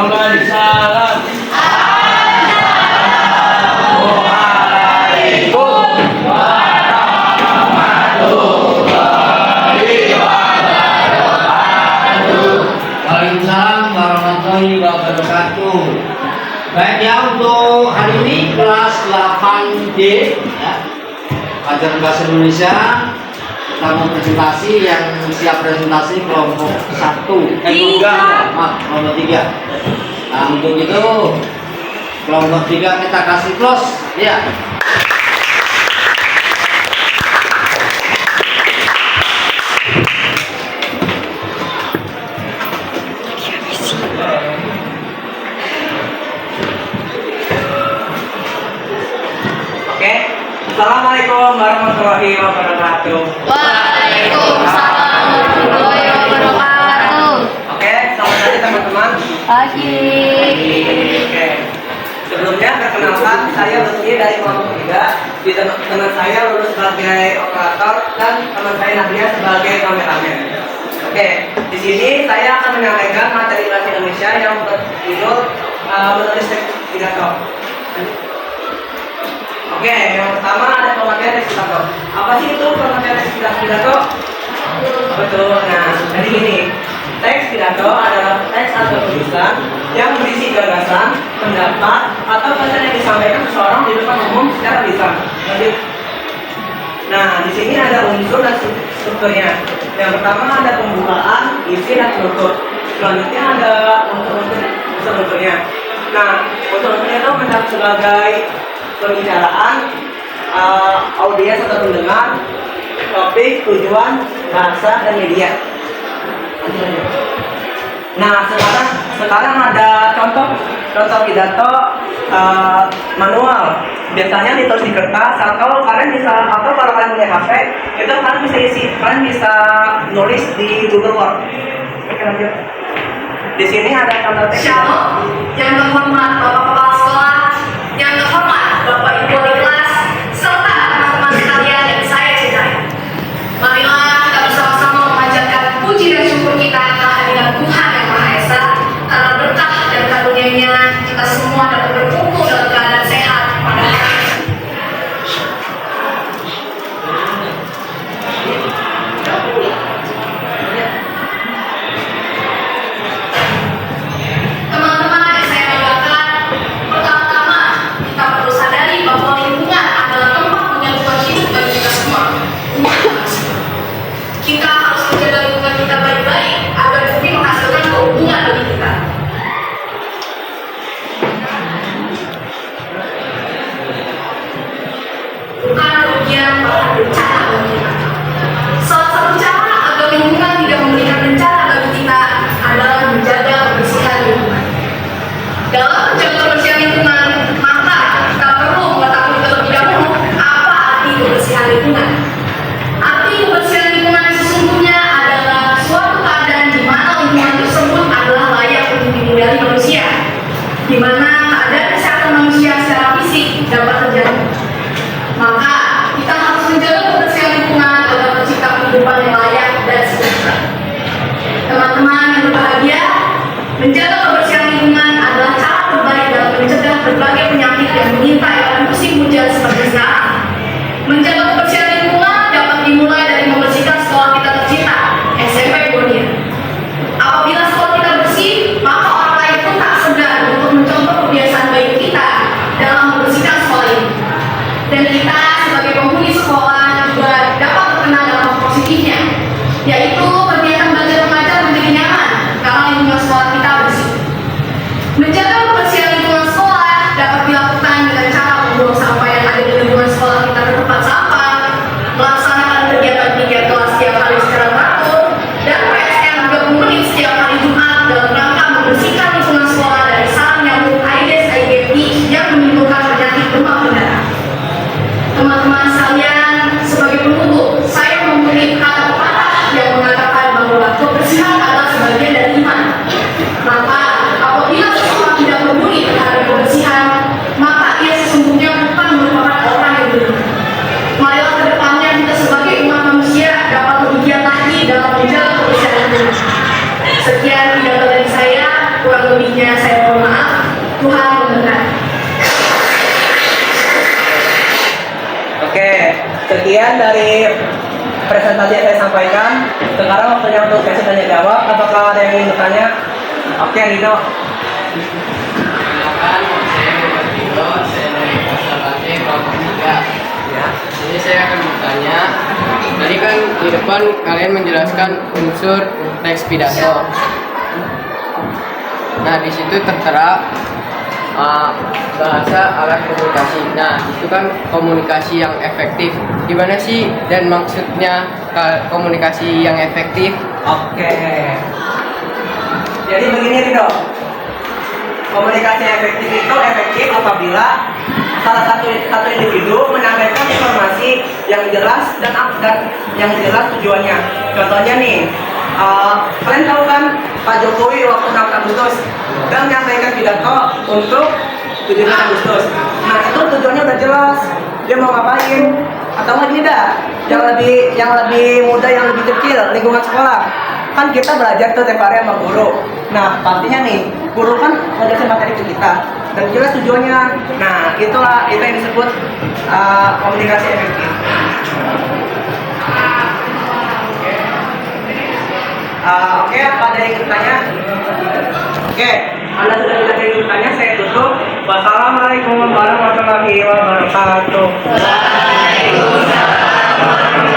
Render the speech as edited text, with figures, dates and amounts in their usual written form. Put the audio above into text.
Waalaikumsalam. Waalaikumsalam warahmatullahi wabarakatuh. Baik ya, untuk hari ini kelas 8D ya, pelajaran bahasa Indonesia. Kita mau presentasi, yang siap presentasi kelompok 1 kelompok 3. Nah, untuk itu kelompok 3 kita kasih close ya. Assalamualaikum warahmatullahi wabarakatuh. Waalaikumsalam warahmatullahi wabarakatuh. Oke, selamat pagi teman-teman. Pagi. Oke. Sebelumnya perkenalkan, saya Lutfi dari kelompok 3. Di teman saya lulus sebagai operator dan teman saya Nadia sebagai kameramen. Oke, di sini saya akan menyampaikan materi bahasa Indonesia yang berjudul menulis teks pidato. Oke, yang pertama ada pemakaian teks pidato. Apa sih itu pemakaian teks pidato? Betul. Nah, jadi gini, teks pidato adalah teks atau tulisan yang berisi gagasan, pendapat, atau pesan yang disampaikan seseorang di depan umum secara lisan. Nah, di sini ada unsur dan strukturnya. Yang pertama ada pembukaan, isi, dan penutup. Selanjutnya ada unsur-unsurnya. Nah, unsur-unsurnya itu mencakup sebagai pembicaraan, audiens atau pendengar, topik, tujuan, bahasa, dan media. Nah, sekarang ada contoh pidato manual. Biasanya ditulis di kertas, atau kalau kalian punya HP, itu kalian bisa nulis di Google Word. Oke, lanjut. Di sini ada contoh teks. Shalom, yang terhormat Bapak Kepala Sekolah, yang terhormat Bapak Ibu wali kelas, serta teman-teman sekalian yang saya cintai. Marilah kita bersama-sama memanjatkan puji dan syukur kita kehadiran Tuhan yang Maha Esa, karena berkah dan karunia-Nya kita semua dapat berkumpul dalam keadaan sehat pada hari ini. Teman-teman yang saya banggakan, pertama-tama kita perlu sadari bahwa lingkungan adalah tempat menyatukan hidup bagi kita semua. Kita harus menjaga lingkungan kita baik-baik agar demi menghasilkan keuntungan bagi kita. Bukan kerugian, bahkan bencana bagi kita. Salah satu cara agar lingkungan tidak memberikan bencana bagi kita adalah menjaga kebersihan lingkungan. Dalam menjaga kebersihan lingkungan, maka kita perlu mengetahui terlebih dahulu apa arti kebersihan lingkungan. Arti kebersihan lingkungan sesungguhnya adalah suatu keadaan di mana lingkungan tersebut adalah layak untuk dihindari manusia, di mana keadaan kesehatan manusia secara fisik dapat terjaga. Maka kita harus menjaga kebersihan lingkungan agar tercipta kehidupan yang layak dan sejahtera. Teman-teman yang berbahagia, menjaga kebersihan lingkungan adalah cara terbaik dalam mencegah berbagai penyakit yang mengintai pada musim hujan seperti sekarang. Menjaga kebersihan lingkungan dapat dimulai dari membersihkan sekolah kita tercinta, SMP Bonia. Apabila sekolah kita bersih, maka orang lain pun tak segan untuk mencontoh kebiasaan baik kita dalam membersihkan sekolah ini. Dan kita sebagai penghuni sekolah juga dapat terkena dampak positifnya, yaitu kegiatan belajar mengajar menjadi nyaman karena lingkungan sekolah kita bersih. Menjaga kebersihan lingkungan sekolah dapat dilakukan dengan cara membuang sampah yang ada di lingkungan sekolah kita ke tempat sampah, melaksanakan kegiatan-kegiatan kelas setiap hari secara teratur, dan PSN 30 menit setiap hari Jumat dalam rangka membersihkan lingkungan sekolah dari sarang nyamuk Aedes aegypti yang menimbulkan penyakit demam berdarah. Teman-teman sekalian, sebagai penutup, saya mengutip kata pepatah yang mengatakan bahwa kebersihan adalah sebagian dari iman. Maka apabila seseorang tidak peduli terhadap kebersihan, maka ia sesungguhnya bukan merupakan orang yang benar. Marilah ke depannya kita sebagai umat manusia dapat lebih giat lagi dalam menjaga kebersihan lingkungan. Sekian pidato dari saya. Sekian dari presentasi yang saya sampaikan. Sekarang waktunya untuk sesi tanya jawab. Apakah ada yang ingin bertanya? Oke, Rino. Silakan, saya Muhammad Rino, saya dari kelas 8C kelompok 3. Ya. Jadi saya akan bertanya, tadi kan di depan kalian menjelaskan unsur teks pidato. Nah, di situ tertera bahasa alat komunikasi. Nah, itu kan komunikasi yang efektif. Gimana sih dan maksudnya komunikasi yang efektif? Oke. Jadi begini Rino. Komunikasi efektif itu efektif apabila salah satu individu menyampaikan informasi yang jelas dan yang jelas tujuannya. Contohnya nih, kalian tahu kan Pak Jokowi waktu 6 Agustus dan menyampaikan pidato untuk 17 Agustus. Nah itu tujuannya udah jelas, dia mau ngapain? Atau nggak tidak? Yang lebih muda, yang lebih kecil, lingkungan sekolah. Kan kita belajar tuh tiap hari sama guru. Nah pastinya nih, guru kan ngajari materi ke kita dan jelas tujuannya. Nah itu yang disebut komunikasi efektif. Oke, apa ada yang bertanya? Oke, Anda sudah tidak ada yang bertanya, saya tutup. Wassalamualaikum warahmatullahi wabarakatuh. Waalaikumsalam.